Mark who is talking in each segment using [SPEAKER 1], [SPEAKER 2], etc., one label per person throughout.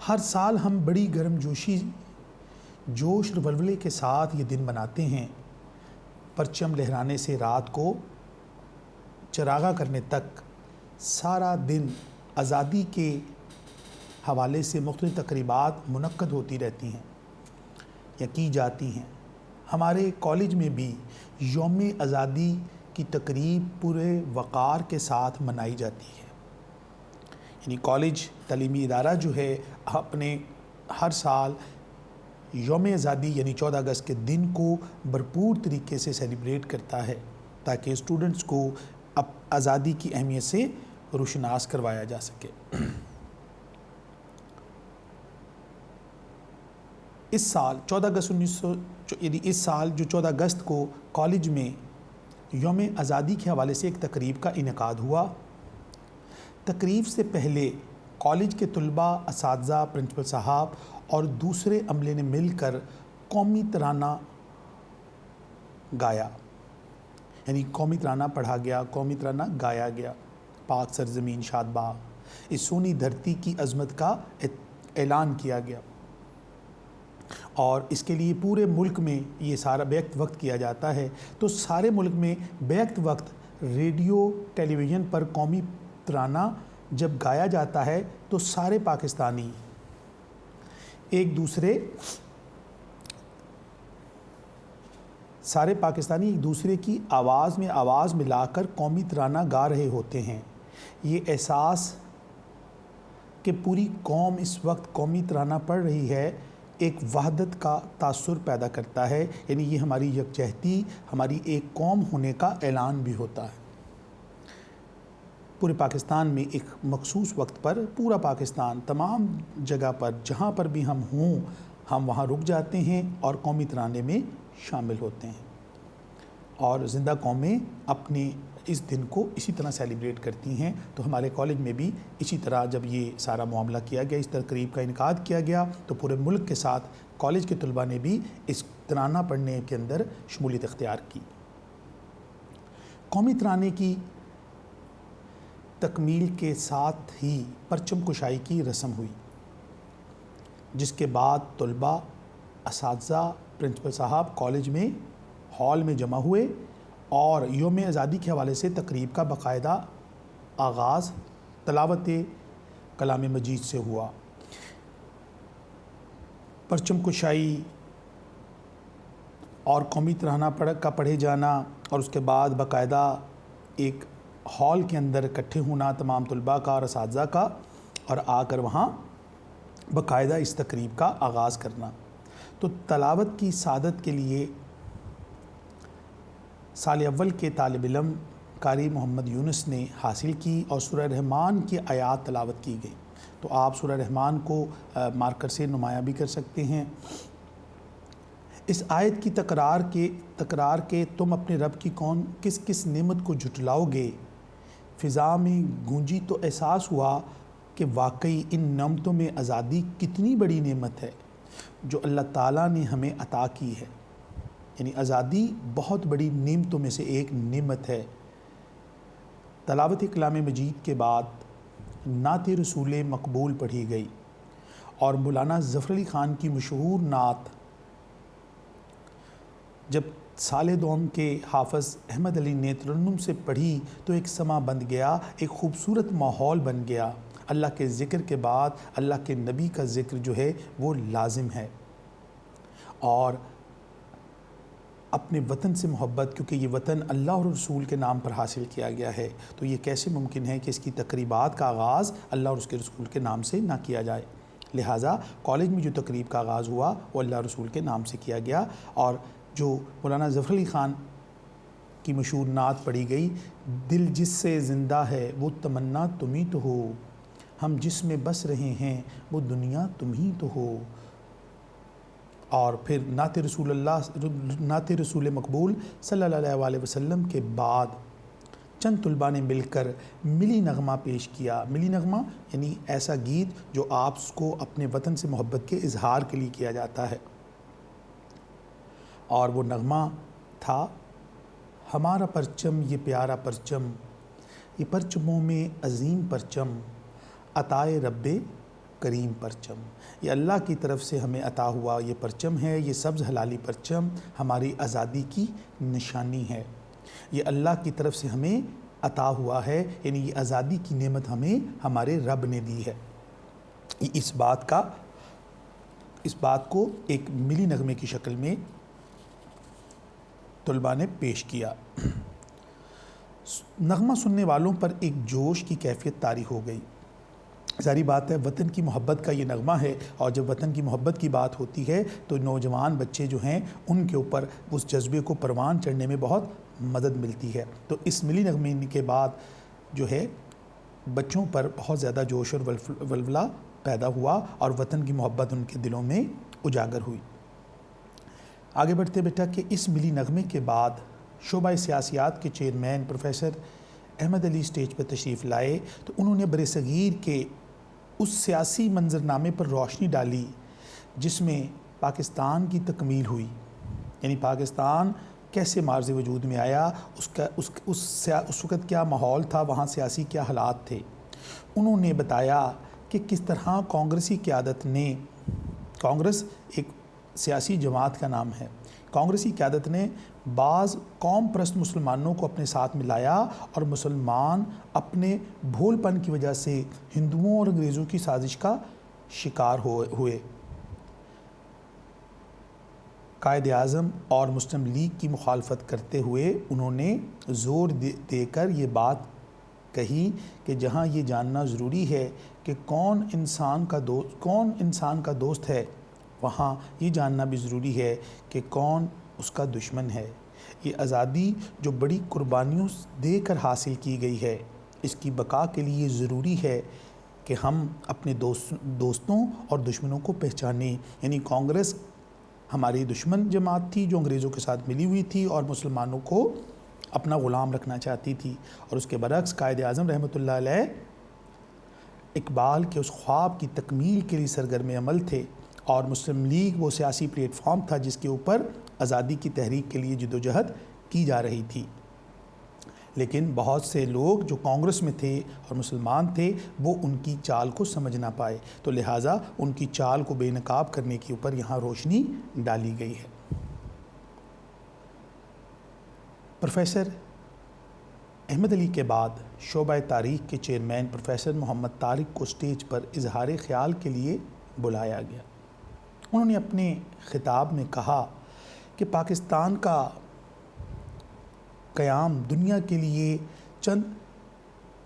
[SPEAKER 1] ہر سال ہم بڑی گرم جوشی جوش اور ولولے کے ساتھ یہ دن مناتے ہیں۔ پرچم لہرانے سے رات کو چراغاں کرنے تک سارا دن آزادی کے حوالے سے مختلف تقریبات منعقد ہوتی رہتی ہیں یا کی جاتی ہیں۔ ہمارے کالج میں بھی یوم آزادی کی تقریب پورے وقار کے ساتھ منائی جاتی ہے۔ یعنی کالج تعلیمی ادارہ جو ہے اپنے ہر سال یوم آزادی یعنی 14 اگست کے دن کو بھرپور طریقے سے سیلیبریٹ کرتا ہے تاکہ اسٹوڈنٹس کو آزادی کی اہمیت سے روشناس کروایا جا سکے۔ اس سال 14 اگست یعنی اس سال جو 14 اگست کو کالج میں یوم آزادی کے حوالے سے ایک تقریب کا انعقاد ہوا۔ تقریب سے پہلے کالج کے طلباء، اساتذہ، پرنسپل صاحب اور دوسرے عملے نے مل کر قومی ترانہ گایا، یعنی قومی ترانہ پڑھا گیا، قومی ترانہ گایا گیا۔ پاک سرزمین شاد باغ، اس سونی دھرتی کی عظمت کا اعلان کیا گیا، اور اس کے لیے پورے ملک میں یہ سارا بیک وقت کیا جاتا ہے۔ تو سارے ملک میں بیک وقت ریڈیو ٹیلی ویژن پر قومی ترانہ جب گایا جاتا ہے تو سارے پاکستانی ایک دوسرے کی آواز میں آواز ملا کر قومی ترانہ گا رہے ہوتے ہیں۔ یہ احساس کہ پوری قوم اس وقت قومی ترانہ پڑھ رہی ہے ایک وحدت کا تاثر پیدا کرتا ہے، یعنی یہ ہماری یکجہتی، ہماری ایک قوم ہونے کا اعلان بھی ہوتا ہے۔ پورے پاکستان میں ایک مخصوص وقت پر پورا پاکستان تمام جگہ پر جہاں پر بھی ہم ہوں ہم وہاں رک جاتے ہیں اور قومی ترانے میں شامل ہوتے ہیں، اور زندہ قومیں اپنے اس دن کو اسی طرح سیلیبریٹ کرتی ہیں۔ تو ہمارے کالج میں بھی اسی طرح جب یہ سارا معاملہ کیا گیا، اس تقریب کا انعقاد کیا گیا، تو پورے ملک کے ساتھ کالج کے طلباء نے بھی اس ترانہ پڑھنے کے اندر شمولیت اختیار کی۔ قومی ترانے کی تکمیل کے ساتھ ہی پرچم کشائی کی رسم ہوئی، جس کے بعد طلباء، اساتذہ، پرنسپل صاحب کالج میں ہال میں جمع ہوئے اور یوم آزادی کے حوالے سے تقریب کا باقاعدہ آغاز تلاوت کلام مجید سے ہوا۔ پرچم کشائی اور قومی ترانہ کا پڑھے جانا، اور اس کے بعد باقاعدہ ایک ہال کے اندر اکٹھے ہونا تمام طلباء کا اور اساتذہ کا، اور آ کر وہاں باقاعدہ اس تقریب کا آغاز کرنا۔ تو تلاوت کی سعادت کے لیے سال اول کے طالب علم قاری محمد یونس نے حاصل کی، اور سورہ رحمان کی آیات تلاوت کی گئی۔ تو آپ سورہ رحمان کو مارکر سے نمایاں بھی کر سکتے ہیں۔ اس آیت کی تکرار کے تم اپنے رب کی کس کس نعمت کو جھٹلاؤ گے، فضا میں گونجی تو احساس ہوا کہ واقعی ان نعمتوں میں آزادی کتنی بڑی نعمت ہے جو اللہ تعالیٰ نے ہمیں عطا کی ہے۔ یعنی آزادی بہت بڑی نعمتوں میں سے ایک نعمت ہے۔ تلاوت کلام مجید کے بعد نعت رسول مقبول پڑھی گئی، اور مولانا ظفر علی خان کی مشہور نعت جب سال دوم کے حافظ احمد علی نے ترنم سے پڑھی تو ایک سما بن گیا، ایک خوبصورت ماحول بن گیا۔ اللہ کے ذکر کے بعد اللہ کے نبی کا ذکر جو ہے وہ لازم ہے، اور اپنے وطن سے محبت، کیونکہ یہ وطن اللہ اور رسول کے نام پر حاصل کیا گیا ہے، تو یہ کیسے ممکن ہے کہ اس کی تقریبات کا آغاز اللہ اور اس کے رسول کے نام سے نہ کیا جائے۔ لہٰذا کالج میں جو تقریب کا آغاز ہوا وہ اللہ رسول کے نام سے کیا گیا، اور جو مولانا ظفر علی خان کی مشہور نعت پڑھی گئی، دل جس سے زندہ ہے وہ تمنا تم ہی تو ہو، ہم جس میں بس رہے ہیں وہ دنیا تم ہی تو ہو۔ اور پھر نعت رسول مقبول صلی اللہ علیہ وسلم کے بعد چند طلباء نے مل کر ملی نغمہ پیش کیا۔ ملی نغمہ یعنی ایسا گیت جو آپ کو اپنے وطن سے محبت کے اظہار کے لیے کیا جاتا ہے، اور وہ نغمہ تھا: ہمارا پرچم یہ پیارا پرچم، یہ پرچموں میں عظیم پرچم، عطائے رب کریم پرچم، یہ اللہ کی طرف سے ہمیں عطا ہوا یہ پرچم ہے، یہ سبز ہلالی پرچم ہماری آزادی کی نشانی ہے، یہ اللہ کی طرف سے ہمیں عطا ہوا ہے، یعنی یہ آزادی کی نعمت ہمیں ہمارے رب نے دی ہے۔ اس بات کو ایک ملی نغمے کی شکل میں طلباء نے پیش کیا۔ نغمہ سننے والوں پر ایک جوش کی کیفیت طاری ہو گئی۔ ظاہری بات ہے وطن کی محبت کا یہ نغمہ ہے، اور جب وطن کی محبت کی بات ہوتی ہے تو نوجوان بچے جو ہیں ان کے اوپر اس جذبے کو پروان چڑھنے میں بہت مدد ملتی ہے۔ تو اس ملی نغمے کے بعد جو ہے بچوں پر بہت زیادہ جوش اور ولولہ پیدا ہوا، اور وطن کی محبت ان کے دلوں میں اجاگر ہوئی۔ آگے بڑھتے بیٹا کہ اس ملی نغمے کے بعد شعبہ سیاسیات کے چیئرمین پروفیسر احمد علی سٹیج پر تشریف لائے، تو انہوں نے برصغیر کے اس سیاسی منظرنامے پر روشنی ڈالی جس میں پاکستان کی تکمیل ہوئی، یعنی پاکستان کیسے معرض وجود میں آیا، اس وقت کیا ماحول تھا، وہاں سیاسی کیا حالات تھے۔ انہوں نے بتایا کہ کس طرح کانگریسی قیادت نے، کانگریس ایک سیاسی جماعت کا نام ہے، کانگریسی قیادت نے بعض قوم پرست مسلمانوں کو اپنے ساتھ ملایا، اور مسلمان اپنے بھول پن کی وجہ سے ہندوؤں اور انگریزوں کی سازش کا شکار ہوئے۔ قائد اعظم اور مسلم لیگ کی مخالفت کرتے ہوئے انہوں نے زور دے کر یہ بات کہی کہ جہاں یہ جاننا ضروری ہے کہ کون انسان کا دوست ہے، وہاں یہ جاننا بھی ضروری ہے کہ کون اس کا دشمن ہے۔ یہ آزادی جو بڑی قربانیوں دے کر حاصل کی گئی ہے، اس کی بقا کے لیے ضروری ہے کہ ہم اپنے دوستوں اور دشمنوں کو پہچانیں۔ یعنی کانگریس ہماری دشمن جماعت تھی جو انگریزوں کے ساتھ ملی ہوئی تھی اور مسلمانوں کو اپنا غلام رکھنا چاہتی تھی، اور اس کے برعکس قائد اعظم رحمۃ اللہ علیہ اقبال کے اس خواب کی تکمیل کے لیے سرگرم عمل تھے، اور مسلم لیگ وہ سیاسی پلیٹ فارم تھا جس کے اوپر آزادی کی تحریک کے لیے جدوجہد کی جا رہی تھی۔ لیکن بہت سے لوگ جو کانگریس میں تھے اور مسلمان تھے وہ ان کی چال کو سمجھ نہ پائے، تو لہٰذا ان کی چال کو بے نقاب کرنے کے اوپر یہاں روشنی ڈالی گئی ہے۔ پروفیسر احمد علی کے بعد شعبہ تاریخ کے چیئرمین پروفیسر محمد طارق کو سٹیج پر اظہار خیال کے لیے بلایا گیا۔ انہوں نے اپنے خطاب میں کہا کہ پاکستان کا قیام دنیا کے لیے چند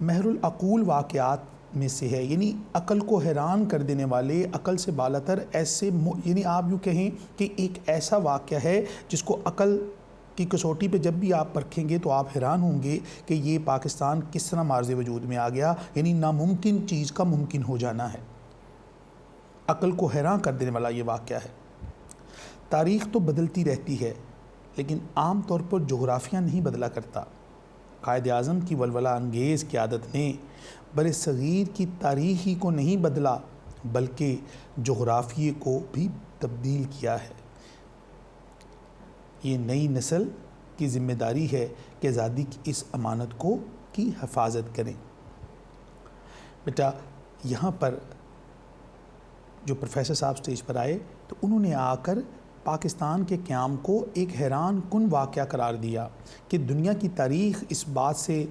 [SPEAKER 1] محر العقول واقعات میں سے ہے، یعنی عقل کو حیران کر دینے والے، عقل سے بالاتر ایسے، یعنی آپ یوں کہیں کہ ایک ایسا واقعہ ہے جس کو عقل کی کسوٹی پہ جب بھی آپ پرکھیں گے تو آپ حیران ہوں گے کہ یہ پاکستان کس طرح معرض وجود میں آ گیا، یعنی ناممکن چیز کا ممکن ہو جانا ہے۔ عقل کو حیران کر دینے والا یہ واقعہ ہے۔ تاریخ تو بدلتی رہتی ہے لیکن عام طور پر جغرافیہ نہیں بدلا کرتا۔ قائد اعظم کی ولولہ انگیز قیادت نے برصغیر کی تاریخ ہی کو نہیں بدلا بلکہ جغرافیے کو بھی تبدیل کیا ہے۔ یہ نئی نسل کی ذمہ داری ہے کہ آزادی کی اس امانت کی حفاظت کریں۔ بیٹا یہاں پر جو پروفیسر صاحب سٹیج پر آئے تو انہوں نے آ کر پاکستان کے قیام کو ایک حیران کن واقعہ قرار دیا کہ دنیا کی تاریخ اس بات سے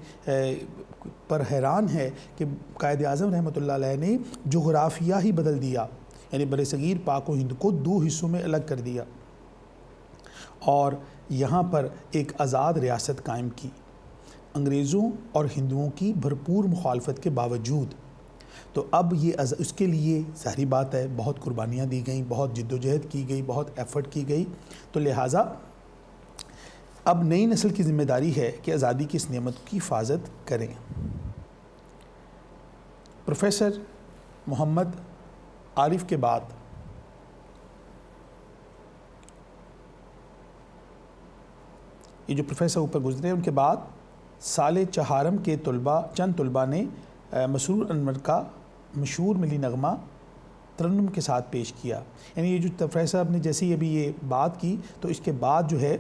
[SPEAKER 1] پر حیران ہے کہ قائد اعظم رحمۃ اللہ علیہ نے جغرافیہ ہی بدل دیا، یعنی برصغیر پاک و ہند کو دو حصوں میں الگ کر دیا اور یہاں پر ایک آزاد ریاست قائم کی، انگریزوں اور ہندوؤں کی بھرپور مخالفت کے باوجود۔ تو اب یہ اس کے لیے ظاہری بات ہے بہت قربانیاں دی گئیں، بہت جد و جہد کی گئی، بہت ایفرٹ کی گئی، تو لہٰذا اب نئی نسل کی ذمہ داری ہے کہ آزادی کی اس نعمت کی حفاظت کریں۔ پروفیسر محمد عارف کے بعد یہ جو پروفیسر اوپر گزرے ان کے بعد سال چہارم کے چند طلباء نے مسرور انور کا مشہور ملی نغمہ ترنم کے ساتھ پیش کیا۔ یعنی یہ جو پروفیسر صاحب نے جیسے ابھی یہ بات کی تو اس کے بعد جو ہے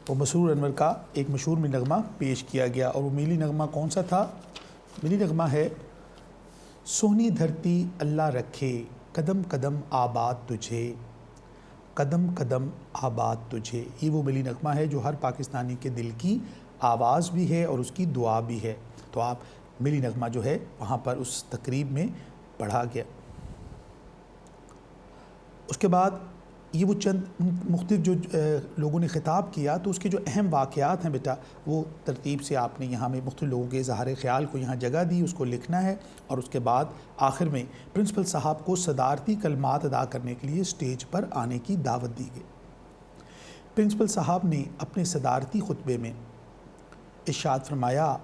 [SPEAKER 1] وہ مسرور انور کا ایک مشہور ملی نغمہ پیش کیا گیا، اور وہ ملی نغمہ کون سا تھا؟ ملی نغمہ ہے سونی دھرتی اللہ رکھے قدم قدم آباد تجھے، قدم قدم آباد تجھے. یہ وہ ملی نغمہ ہے جو ہر پاکستانی کے دل کی آواز بھی ہے اور اس کی دعا بھی ہے. تو آپ ملی نغمہ جو ہے وہاں پر اس تقریب میں پڑھا گیا. اس کے بعد یہ وہ چند مختلف جو لوگوں نے خطاب کیا، تو اس کے جو اہم واقعات ہیں بیٹا وہ ترتیب سے آپ نے یہاں میں مختلف لوگوں کے اظہار خیال کو یہاں جگہ دی، اس کو لکھنا ہے. اور اس کے بعد آخر میں پرنسپل صاحب کو صدارتی کلمات ادا کرنے کے لیے سٹیج پر آنے کی دعوت دی گئی. پرنسپل صاحب نے اپنے صدارتی خطبے میں ارشاد فرمایا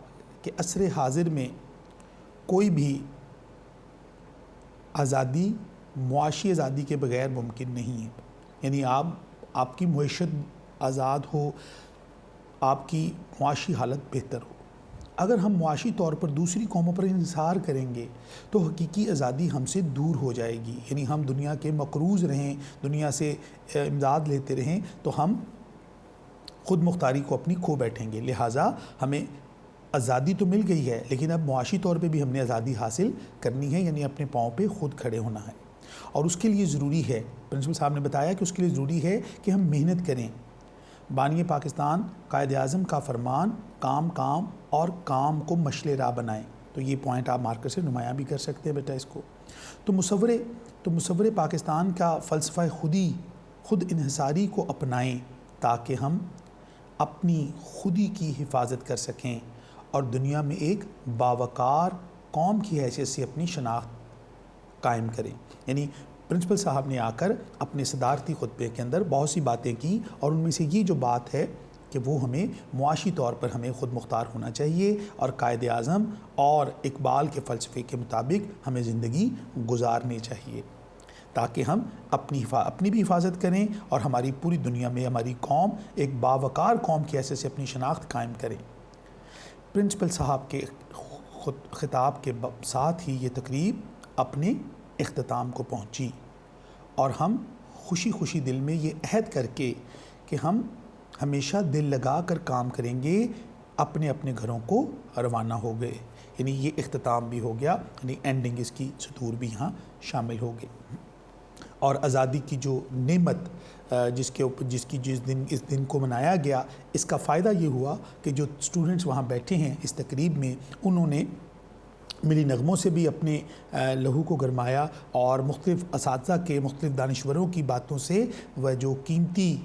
[SPEAKER 1] کہ عصر حاضر میں کوئی بھی آزادی معاشی آزادی کے بغیر ممکن نہیں ہے. یعنی آپ کی معیشت آزاد ہو، آپ کی معاشی حالت بہتر ہو. اگر ہم معاشی طور پر دوسری قوموں پر انحصار کریں گے تو حقیقی آزادی ہم سے دور ہو جائے گی. یعنی ہم دنیا کے مقروض رہیں، دنیا سے امداد لیتے رہیں تو ہم خود مختاری کو اپنی کھو بیٹھیں گے. لہٰذا ہمیں آزادی تو مل گئی ہے لیکن اب معاشی طور پہ بھی ہم نے آزادی حاصل کرنی ہے، یعنی اپنے پاؤں پہ خود کھڑے ہونا ہے. اور اس کے لیے ضروری ہے، پرنسپل صاحب نے بتایا کہ اس کے لیے ضروری ہے کہ ہم محنت کریں. بانی پاکستان قائد اعظم کا فرمان کام کام اور کام کو مشعل راہ بنائیں. تو یہ پوائنٹ آپ مارکر سے نمایاں بھی کر سکتے ہیں بیٹا اس کو. تو مصور پاکستان کا فلسفہ خود انحصاری کو اپنائیں تاکہ ہم اپنی خودی کی حفاظت کر سکیں اور دنیا میں ایک باوقار قوم کی حیثیت سے اپنی شناخت قائم کریں. یعنی پرنسپل صاحب نے آ کر اپنے صدارتی خطبے کے اندر بہت سی باتیں کی اور ان میں سے یہ جو بات ہے کہ وہ ہمیں معاشی طور پر ہمیں خود مختار ہونا چاہیے اور قائد اعظم اور اقبال کے فلسفے کے مطابق ہمیں زندگی گزارنی چاہیے تاکہ ہم اپنی بھی حفاظت کریں اور ہماری پوری دنیا میں ہماری قوم ایک باوقار قوم کی حیثیت سے اپنی شناخت قائم کرے. پرنسپل صاحب کے خطاب کے ساتھ ہی یہ تقریب اپنے اختتام کو پہنچی اور ہم خوشی دل میں یہ عہد کر کے کہ ہم ہمیشہ دل لگا کر کام کریں گے اپنے اپنے گھروں کو روانہ ہو گئے. یعنی یہ اختتام بھی ہو گیا، یعنی اینڈنگ اس کی سطور بھی یہاں شامل ہو گئے. اور آزادی کی جو نعمت اس دن کو منایا گیا، اس کا فائدہ یہ ہوا کہ جو اسٹوڈنٹس وہاں بیٹھے ہیں اس تقریب میں، انہوں نے ملی نغموں سے بھی اپنے لہو کو گرمایا اور مختلف اساتذہ کے مختلف دانشوروں کی باتوں سے وہ جو قیمتی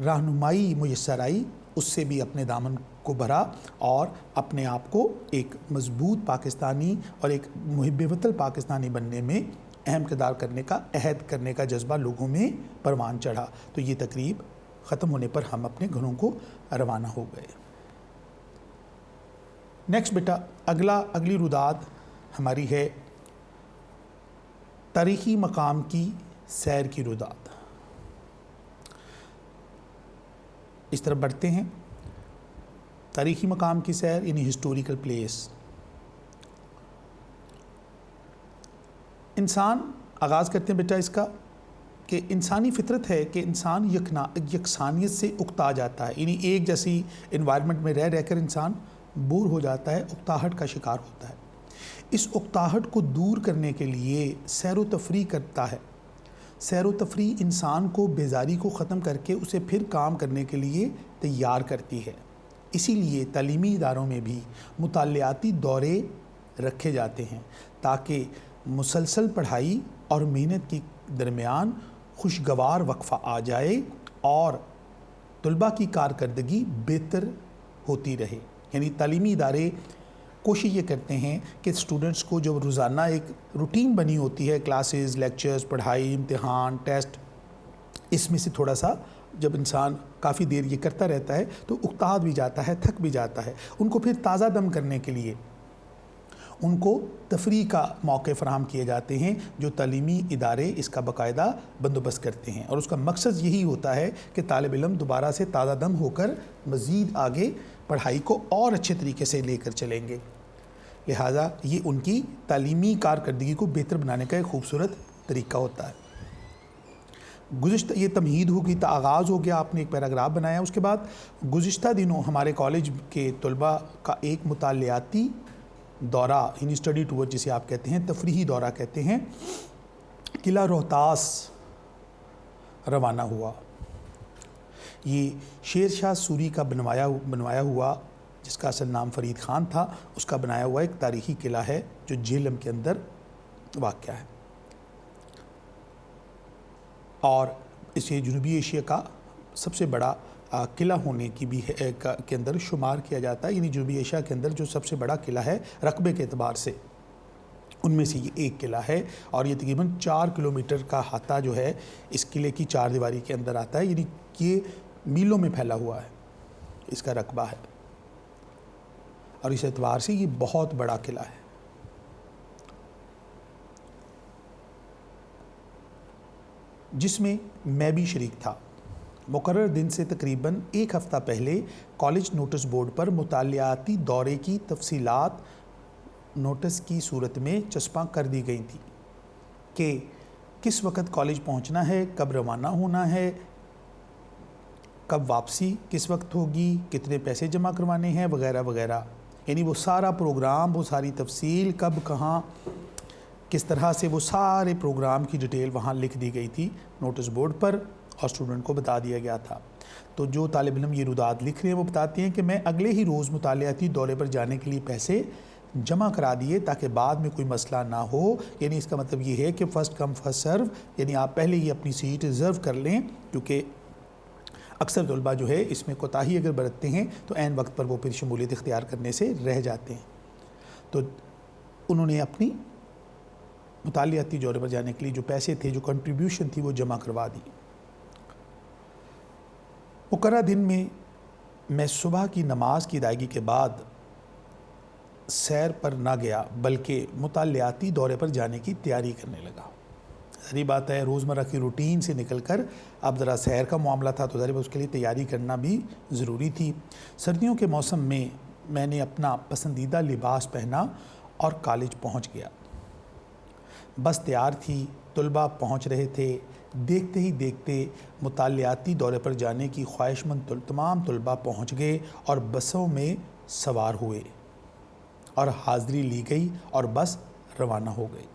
[SPEAKER 1] رہنمائی میسر آئی اس سے بھی اپنے دامن کو بھرا اور اپنے آپ کو ایک مضبوط پاکستانی اور ایک محب وطن پاکستانی بننے میں اہم کردار کرنے کا عہد کرنے کا جذبہ لوگوں میں پروان چڑھا. تو یہ تقریب ختم ہونے پر ہم اپنے گھروں کو روانہ ہو گئے. نیکسٹ بیٹا اگلی روداد ہماری ہے تاریخی مقام کی سیر کی روداد. اس طرف بڑھتے ہیں. تاریخی مقام کی سیر یعنی ہسٹوریکل پلیس. انسان آغاز کرتے ہیں بیٹا اس کا کہ انسانی فطرت ہے کہ انسان یکسانیت سے اکتا جاتا ہے. یعنی ایک جیسی انوائرمنٹ میں رہ کر انسان بور ہو جاتا ہے، اکتاہٹ کا شکار ہوتا ہے. اس اکتاہٹ کو دور کرنے کے لیے سیر و تفریح کرتا ہے. سیر و تفریح انسان کو بیزاری کو ختم کر کے اسے پھر کام کرنے کے لیے تیار کرتی ہے. اسی لیے تعلیمی اداروں میں بھی مطالعاتی دورے رکھے جاتے ہیں تاکہ مسلسل پڑھائی اور محنت کے درمیان خوشگوار وقفہ آ جائے اور طلباء کی کارکردگی بہتر ہوتی رہے. یعنی تعلیمی ادارے کوشش یہ کرتے ہیں کہ اسٹوڈنٹس کو جو روزانہ ایک روٹین بنی ہوتی ہے، کلاسز، لیکچرز، پڑھائی، امتحان، ٹیسٹ، اس میں سے تھوڑا سا جب انسان کافی دیر یہ کرتا رہتا ہے تو اکتا بھی جاتا ہے، تھک بھی جاتا ہے. ان کو پھر تازہ دم کرنے کے لیے ان کو تفریح کا موقع فراہم کیے جاتے ہیں جو تعلیمی ادارے اس کا باقاعدہ بندوبست کرتے ہیں. اور اس کا مقصد یہی ہوتا ہے کہ طالب علم دوبارہ سے تازہ دم ہو کر مزید آگے پڑھائی کو اور اچھے طریقے سے لے کر چلیں گے. لہٰذا یہ ان کی تعلیمی کارکردگی کو بہتر بنانے کا ایک خوبصورت طریقہ ہوتا ہے. یہ تمہید ہوگی، آغاز ہو گیا، آپ نے ایک پیراگراف بنایا. اس کے بعد گزشتہ دنوں ہمارے کالج کے طلباء کا ایک مطالعاتی دورہ یعنی اسٹڈی ٹور جسے آپ کہتے ہیں، تفریحی دورہ کہتے ہیں، قلعہ روہتاس روانہ ہوا۔ یہ شیر شاہ سوری کا بنوایا ہوا، جس کا اصل نام فرید خان تھا، اس کا بنایا ہوا ایک تاریخی قلعہ ہے جو جہلم کے اندر واقع ہے، اور اسے جنوبی ایشیا کا سب سے بڑا قلعہ ہونے کی بھی کے اندر شمار کیا جاتا ہے، یعنی جنوبی ایشیا کے اندر جو سب سے بڑا قلعہ ہے رقبے کے اعتبار سے، ان میں سے یہ ایک قلعہ ہے، اور یہ تقریباً 4 کلومیٹر کا احاطہ جو ہے اس قلعے کی چار دیواری کے اندر آتا ہے، یعنی یہ میلوں میں پھیلا ہوا ہے، اس کا رقبہ ہے، اور اس اعتبار سے یہ بہت بڑا قلعہ ہے۔ جس میں میں بھی شریک تھا۔ مقرر دن سے تقریباً 1 ہفتہ پہلے کالج نوٹس بورڈ پر مطالعاتی دورے کی تفصیلات نوٹس کی صورت میں چسپاں کر دی گئی تھی کہ کس وقت کالج پہنچنا ہے، کب روانہ ہونا ہے، کب واپسی کس وقت ہوگی، کتنے پیسے جمع کروانے ہیں، وغیرہ وغیرہ، یعنی وہ سارا پروگرام، وہ ساری تفصیل، کب کہاں کس طرح سے، وہ سارے پروگرام کی ڈیٹیل وہاں لکھ دی گئی تھی نوٹس بورڈ پر، اور اسٹوڈنٹ کو بتا دیا گیا تھا۔ تو جو طالب علم یہ روداد لکھ رہے ہیں وہ بتاتے ہیں کہ میں اگلے ہی روز مطالعاتی دورے پر جانے کے لیے پیسے جمع کرا دیے تاکہ بعد میں کوئی مسئلہ نہ ہو، یعنی اس کا مطلب یہ ہے کہ فرسٹ کم فرسٹ سرو، یعنی آپ پہلے ہی اپنی سیٹ ریزرو کر لیں، کیونکہ اکثر طلباء جو ہے اس میں کوتاہی اگر برتتے ہیں تو عین وقت پر وہ پھر شمولیت اختیار کرنے سے رہ جاتے ہیں۔ تو انہوں نے اپنی مطالعاتی دورے پر جانے کے لیے جو پیسے تھے، جو کنٹریبیوشن تھی، وہ جمع کروا دی۔ مقررہ دن میں صبح کی نماز کی ادائیگی کے بعد سیر پر نہ گیا، بلکہ مطالعاتی دورے پر جانے کی تیاری کرنے لگا۔ ظاہری بات ہے، روزمرہ کی روٹین سے نکل کر اب ذرا سیر کا معاملہ تھا، تو ظاہر اس کے لیے تیاری کرنا بھی ضروری تھی۔ سردیوں کے موسم میں میں نے اپنا پسندیدہ لباس پہنا اور کالج پہنچ گیا۔ بس تیار تھی، طلباء پہنچ رہے تھے۔ دیکھتے ہی دیکھتے مطالعاتی دورے پر جانے کی خواہش مند تمام طلباء پہنچ گئے اور بسوں میں سوار ہوئے اور حاضری لی گئی اور بس روانہ ہو گئی۔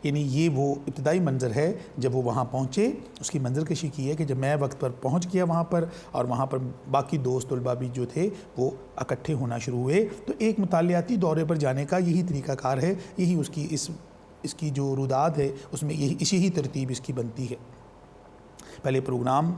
[SPEAKER 1] یعنی یہ وہ ابتدائی منظر ہے جب وہ وہاں پہنچے، اس کی منظر کشی کی ہے کہ جب میں وقت پر پہنچ گیا وہاں پر، اور وہاں پر باقی دوست طلباء بھی جو تھے وہ اکٹھے ہونا شروع ہوئے۔ تو ایک مطالعاتی دورے پر جانے کا یہی طریقہ کار ہے، یہی اس کی جو روداد ہے اس میں اسی ہی ترتیب اس کی بنتی ہے۔ پہلے پروگرام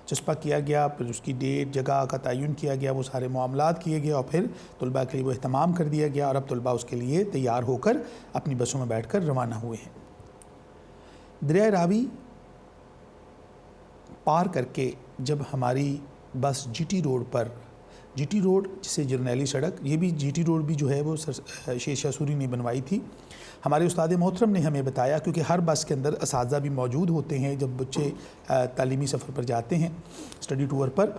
[SPEAKER 1] چسپاں کیا گیا، پھر اس کی ڈیٹ جگہ کا تعین کیا گیا، وہ سارے معاملات کیے گئے، اور پھر طلباء کے لیے وہ اہتمام کر دیا گیا، اور اب طلباء اس کے لیے تیار ہو کر اپنی بسوں میں بیٹھ کر روانہ ہوئے ہیں۔ دریائے راوی پار کر کے جب ہماری بس جی ٹی روڈ جسے جرنیلی سڑک، یہ بھی جی ٹی روڈ بھی جو ہے وہ شیر شاہ سوری نے بنوائی تھی۔ ہمارے استاد محترم نے ہمیں بتایا، کیونکہ ہر بس کے اندر اساتذہ بھی موجود ہوتے ہیں جب بچے تعلیمی سفر پر جاتے ہیں، اسٹڈی ٹور پر،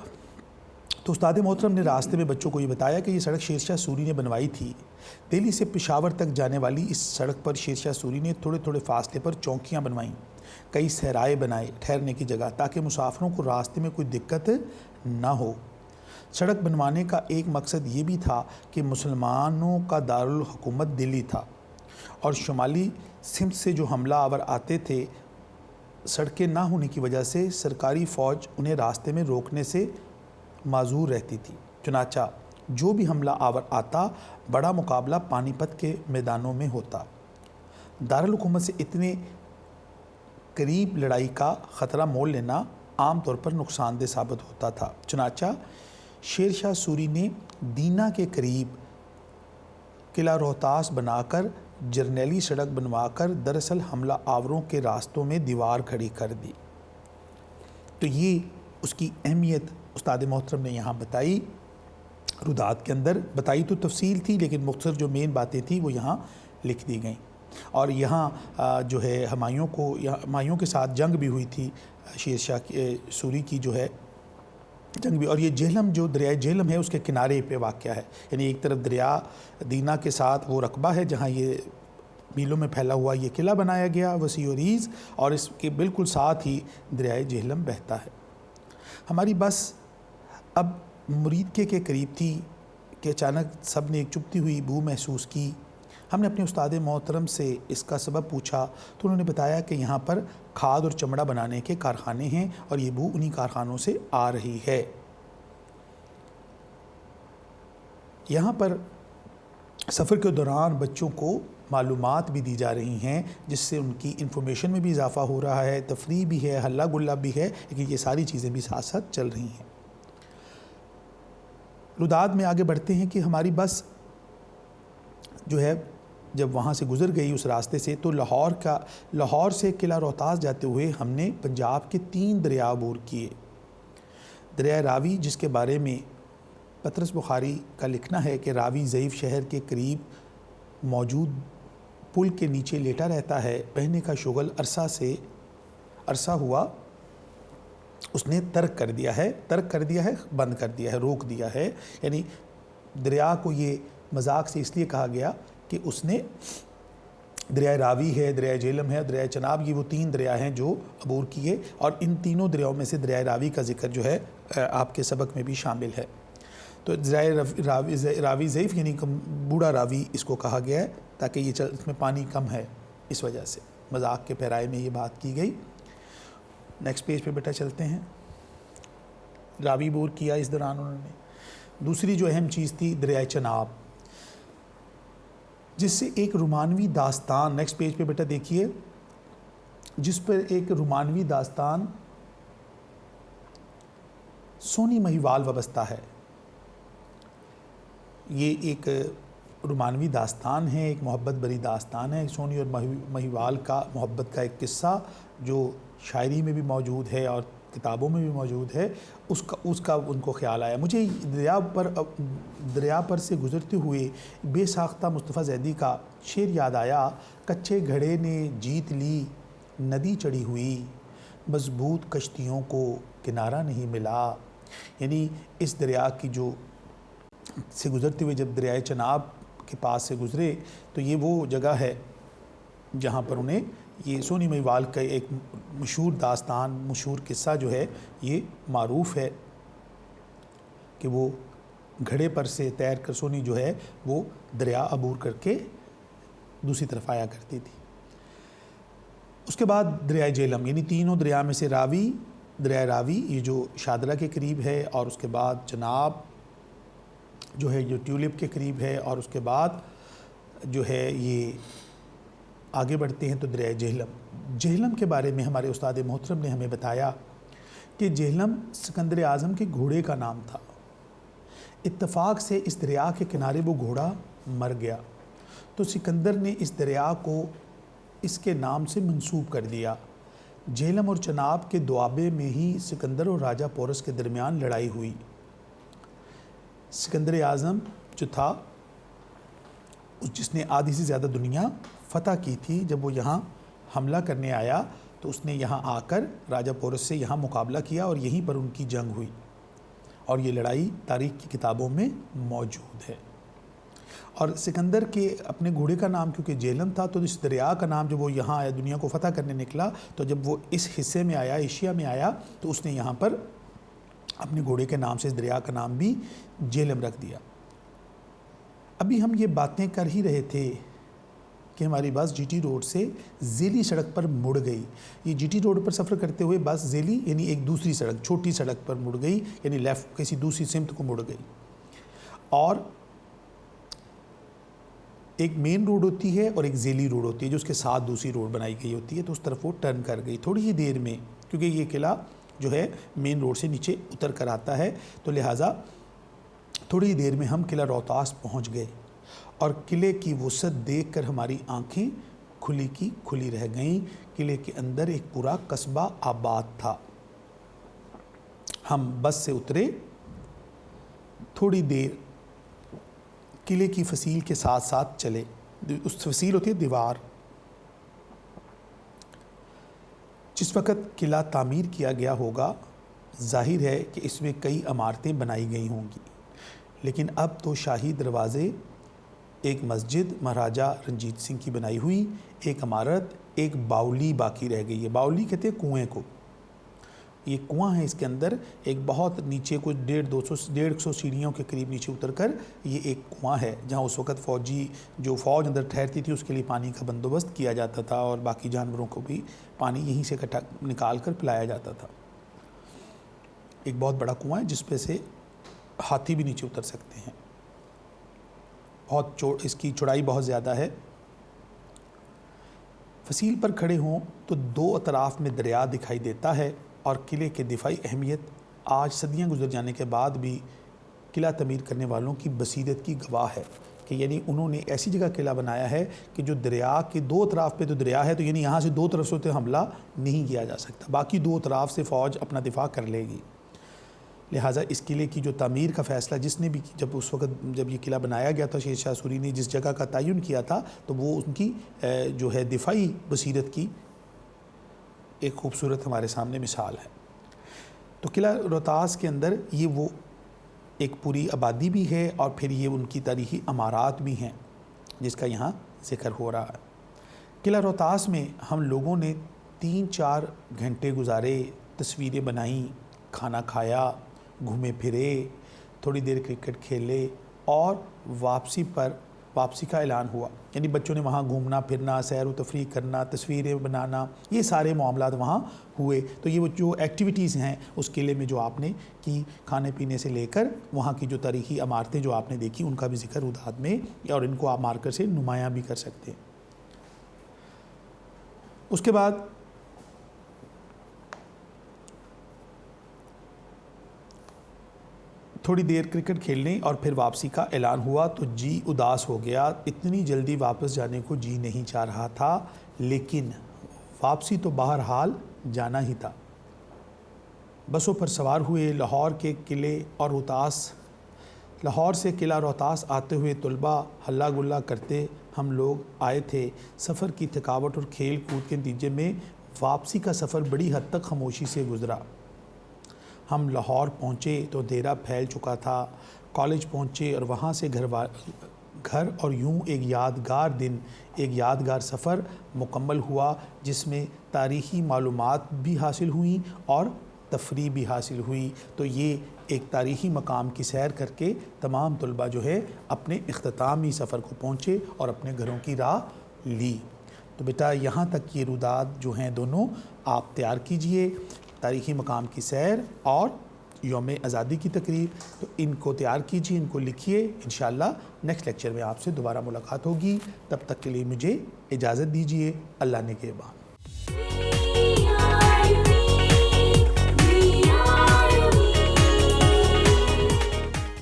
[SPEAKER 1] تو استاد محترم نے راستے میں بچوں کو یہ بتایا کہ یہ سڑک شیر شاہ سوری نے بنوائی تھی۔ دہلی سے پشاور تک جانے والی اس سڑک پر شیر شاہ سوری نے تھوڑے تھوڑے فاصلے پر چوکیاں بنوائیں، کئی صحرائے بنائے ٹھہرنے کی جگہ، تاکہ مسافروں کو راستے میں کوئی دقت نہ ہو۔ سڑک بنوانے کا ایک مقصد یہ بھی تھا کہ مسلمانوں کا دارالحکومت دلی تھا، اور شمالی سمت سے جو حملہ آور آتے تھے، سڑکیں نہ ہونے کی وجہ سے سرکاری فوج انہیں راستے میں روکنے سے معذور رہتی تھی۔ چنانچہ جو بھی حملہ آور آتا، بڑا مقابلہ پانی پت کے میدانوں میں ہوتا۔ دارالحکومت سے اتنے قریب لڑائی کا خطرہ مول لینا عام طور پر نقصان دہ ثابت ہوتا تھا۔ چنانچہ شیر شاہ سوری نے دینا کے قریب قلعہ روہتاس بنا کر جرنیلی سڑک بنوا کر دراصل حملہ آوروں کے راستوں میں دیوار کھڑی کر دی۔ تو یہ اس کی اہمیت استاد محترم نے یہاں بتائی، روداد کے اندر بتائی تو تفصیل تھی، لیکن مختصر جو مین باتیں تھیں وہ یہاں لکھ دی گئیں۔ اور یہاں جو ہے ہمایوں کے ساتھ جنگ بھی ہوئی تھی، شیر شاہ سوری کی جو ہے جنگ بھی، اور یہ جہلم جو دریائے جہلم ہے اس کے کنارے پہ واقع ہے، یعنی ایک طرف دریا دینا کے ساتھ وہ رقبہ ہے جہاں یہ میلوں میں پھیلا ہوا یہ قلعہ بنایا گیا وسیع و ریز، اور اس کے بالکل ساتھ ہی دریائے جہلم بہتا ہے۔ ہماری بس اب مریدکے کے قریب تھی کہ اچانک سب نے ایک چبھتی ہوئی بو محسوس کی، ہم نے اپنے استاد محترم سے اس کا سبب پوچھا تو انہوں نے بتایا کہ یہاں پر کھاد اور چمڑا بنانے کے کارخانے ہیں اور یہ بو انہی کارخانوں سے آ رہی ہے۔ یہاں پر سفر کے دوران بچوں کو معلومات بھی دی جا رہی ہیں جس سے ان کی انفارمیشن میں بھی اضافہ ہو رہا ہے، تفریح بھی ہے، ہلا گلا بھی ہے، لیکن یہ ساری چیزیں بھی ساتھ ساتھ چل رہی ہیں۔ روداد میں آگے بڑھتے ہیں کہ ہماری بس جو ہے جب وہاں سے گزر گئی اس راستے سے تو لاہور سے قلعہ روہتاس جاتے ہوئے ہم نے پنجاب کے 3 دریا عبور کیے۔ دریائے راوی جس کے بارے میں پطرس بخاری کا لکھنا ہے کہ راوی ضعیف شہر کے قریب موجود پل کے نیچے لیٹا رہتا ہے، پہنے کا شغل عرصہ ہوا اس نے ترک کر دیا ہے، بند کر دیا ہے، روک دیا ہے۔ یعنی دریا کو یہ مذاق سے اس لیے کہا گیا کہ اس نے دریائے راوی ہے، دریائے جہلم ہے، دریائے چناب، یہ وہ 3 دریا ہیں جو عبور کیے، اور ان تینوں دریاؤں میں سے دریائے راوی کا ذکر جو ہے آپ کے سبق میں بھی شامل ہے۔ تو دریائے راوی ضعیف یعنی بوڑھا راوی اس کو کہا گیا ہے تاکہ یہ اس میں پانی کم ہے، اس وجہ سے مذاق کے پیرائے میں یہ بات کی گئی۔ نیکسٹ پیج پہ بیٹا چلتے ہیں۔ راوی عبور کیا اس دوران انہوں نے۔ دوسری جو اہم چیز تھی دریائے چناب، جس سے ایک رومانوی داستان، نیکسٹ پیج پہ بیٹا دیکھیے، جس پر ایک رومانوی داستان سونی مہیوال وابستہ ہے۔ یہ ایک رومانوی داستان ہے، ایک محبت بری داستان ہے، سونی اور مہیوال کا محبت کا ایک قصہ جو شاعری میں بھی موجود ہے اور کتابوں میں بھی موجود ہے، اس کا ان کو خیال آیا۔ مجھے دریا پر سے گزرتے ہوئے بے ساختہ مصطفیٰ زیدی کا شعر یاد آیا، کچے گھڑے نے جیت لی ندی چڑھی ہوئی، مضبوط کشتیوں کو کنارہ نہیں ملا۔ یعنی اس دریا کی جو سے گزرتے ہوئے جب دریائے چناب کے پاس سے گزرے تو یہ وہ جگہ ہے جہاں پر انہیں یہ سونی مہیوال کا ایک مشہور داستان، مشہور قصہ جو ہے یہ معروف ہے کہ وہ گھڑے پر سے تیر کر سونی جو ہے وہ دریا عبور کر کے دوسری طرف آیا کرتی تھی۔ اس کے بعد دریائے جہلم، یعنی تینوں دریا میں سے دریائے راوی یہ جو شاہدرہ کے قریب ہے، اور اس کے بعد چناب جو ہے جو ٹیولپ کے قریب ہے، اور اس کے بعد جو ہے یہ آگے بڑھتے ہیں تو دریائے جہلم کے بارے میں ہمارے استاد محترم نے ہمیں بتایا کہ جہلم سکندر اعظم کے گھوڑے کا نام تھا۔ اتفاق سے اس دریا کے کنارے وہ گھوڑا مر گیا تو سکندر نے اس دریا کو اس کے نام سے منسوب کر دیا۔ جہلم اور چناب کے دوابے میں ہی سکندر اور راجہ پورس کے درمیان لڑائی ہوئی۔ سکندر اعظم جو تھا جس نے آدھی سے زیادہ دنیا فتح کی تھی، جب وہ یہاں حملہ کرنے آیا تو اس نے یہاں آ کر راجہ پورس سے یہاں مقابلہ کیا اور یہیں پر ان کی جنگ ہوئی، اور یہ لڑائی تاریخ کی کتابوں میں موجود ہے۔ اور سکندر کے اپنے گھوڑے کا نام کیونکہ جہلم تھا تو اس دریا کا نام جب وہ یہاں آیا دنیا کو فتح کرنے نکلا تو جب وہ اس حصے میں آیا، ایشیا میں آیا، تو اس نے یہاں پر اپنے گھوڑے کے نام سے اس دریا کا نام بھی جہلم رکھ دیا۔ ابھی ہم یہ باتیں کر ہی رہے تھے کہ ہماری بس جی ٹی روڈ سے ذیلی سڑک پر مڑ گئی۔ یہ جی ٹی روڈ پر سفر کرتے ہوئے بس ذیلی یعنی ایک دوسری سڑک، چھوٹی سڑک پر مڑ گئی، یعنی لیفٹ کسی دوسری سمت کو مڑ گئی، اور ایک مین روڈ ہوتی ہے اور ایک ذیلی روڈ ہوتی ہے جو اس کے ساتھ دوسری روڈ بنائی گئی ہوتی ہے، تو اس طرف وہ ٹرن کر گئی تھوڑی ہی دیر میں، کیونکہ یہ قلعہ جو ہے مین روڈ سے نیچے اتر کر آتا ہے، تو لہٰذا تھوڑی ہی دیر میں ہم قلعہ روہتاس پہنچ گئے، اور قلعے کی وسعت دیکھ کر ہماری آنکھیں کھلی کی کھلی رہ گئیں۔ قلعے کے اندر ایک پورا قصبہ آباد تھا۔ ہم بس سے اترے، تھوڑی دیر قلعے کی فصیل کے ساتھ ساتھ چلے۔ اس فصیل ہوتی ہے دیوار۔ جس وقت قلعہ تعمیر کیا گیا ہوگا ظاہر ہے کہ اس میں کئی عمارتیں بنائی گئی ہوں گی، لیکن اب تو شاہی دروازے، ایک مسجد مہاراجہ رنجیت سنگھ کی بنائی ہوئی، ایک عمارت، ایک باولی باقی رہ گئی ہے۔ باولی کہتے ہیں کنویں کو، یہ کنواں ہے، اس کے اندر ایک بہت نیچے کچھ 150 سیڑھیوں کے قریب نیچے اتر کر یہ ایک کنواں ہے جہاں اس وقت فوج اندر ٹھہرتی تھی، اس کے لیے پانی کا بندوبست کیا جاتا تھا اور باقی جانوروں کو بھی پانی یہیں سے نکال کر پلایا جاتا تھا۔ ایک بہت بڑا کنواں ہے جس پہ سے ہاتھی بھی نیچے اتر سکتے ہیں، اس کی چوڑائی بہت زیادہ ہے۔ فصیل پر کھڑے ہوں تو دو اطراف میں دریا دکھائی دیتا ہے اور قلعے کے دفاعی اہمیت آج صدیاں گزر جانے کے بعد بھی قلعہ تعمیر کرنے والوں کی بصیرت کی گواہ ہے کہ یعنی انہوں نے ایسی جگہ قلعہ بنایا ہے کہ جو دریا کے دو اطراف پہ تو دریا ہے، تو یعنی یہاں سے دو طرف سے حملہ نہیں کیا جا سکتا، باقی دو اطراف سے فوج اپنا دفاع کر لے گی۔ لہٰذا اس قلعے کی جو تعمیر کا فیصلہ جس نے بھی جب یہ قلعہ بنایا گیا تھا، شیر شاہ سوری نے جس جگہ کا تعین کیا تھا، تو وہ ان کی جو ہے دفاعی بصیرت کی ایک خوبصورت ہمارے سامنے مثال ہے۔ تو قلعہ روہتاس کے اندر یہ وہ ایک پوری آبادی بھی ہے اور پھر یہ ان کی تاریخی عمارات بھی ہیں جس کا یہاں ذکر ہو رہا ہے۔ قلعہ روہتاس میں ہم لوگوں نے 3-4 گھنٹے گزارے، تصویریں بنائیں، کھانا کھایا، گھومے پھرے، تھوڑی دیر کرکٹ کھیلے اور واپسی کا اعلان ہوا، یعنی بچوں نے وہاں گھومنا پھرنا، سیر و تفریح کرنا، تصویریں بنانا، یہ سارے معاملات وہاں ہوئے۔ تو یہ وہ جو ایکٹیویٹیز ہیں اس قلعے میں جو آپ نے کی، کھانے پینے سے لے کر وہاں کی جو تاریخی عمارتیں جو آپ نے دیکھی ان کا بھی ذکر اداد میں، اور ان کو آپ مارکر سے نمایاں بھی کر سکتے ہیں۔ اس کے بعد تھوڑی دیر کرکٹ کھیلنے اور پھر واپسی کا اعلان ہوا تو جی اداس ہو گیا، اتنی جلدی واپس جانے کو جی نہیں چاہ رہا تھا، لیکن واپسی تو بہرحال جانا ہی تھا۔ بسوں پر سوار ہوئے، لاہور سے قلعہ روہتاس آتے ہوئے طلباء ہلا گلا کرتے ہم لوگ آئے تھے۔ سفر کی تھکاوٹ اور کھیل کود کے نتیجے میں واپسی کا سفر بڑی حد تک خاموشی سے گزرا۔ ہم لاہور پہنچے تو اندھیرا پھیل چکا تھا، کالج پہنچے اور وہاں سے گھر اور یوں ایک یادگار سفر مکمل ہوا جس میں تاریخی معلومات بھی حاصل ہوئیں اور تفریح بھی حاصل ہوئی۔ تو یہ ایک تاریخی مقام کی سیر کر کے تمام طلباء جو ہے اپنے اختتامی سفر کو پہنچے اور اپنے گھروں کی راہ لی۔ تو بیٹا یہاں تک کی روداد جو ہیں دونوں آپ تیار کیجئے، تاریخی مقام کی سیر اور یوم آزادی کی تقریب، تو ان کو تیار کیجئے، ان کو لکھیے۔ انشاءاللہ نیکسٹ لیکچر میں آپ سے دوبارہ ملاقات ہوگی، تب تک کے لیے مجھے اجازت دیجئے۔ اللہ نگہبان۔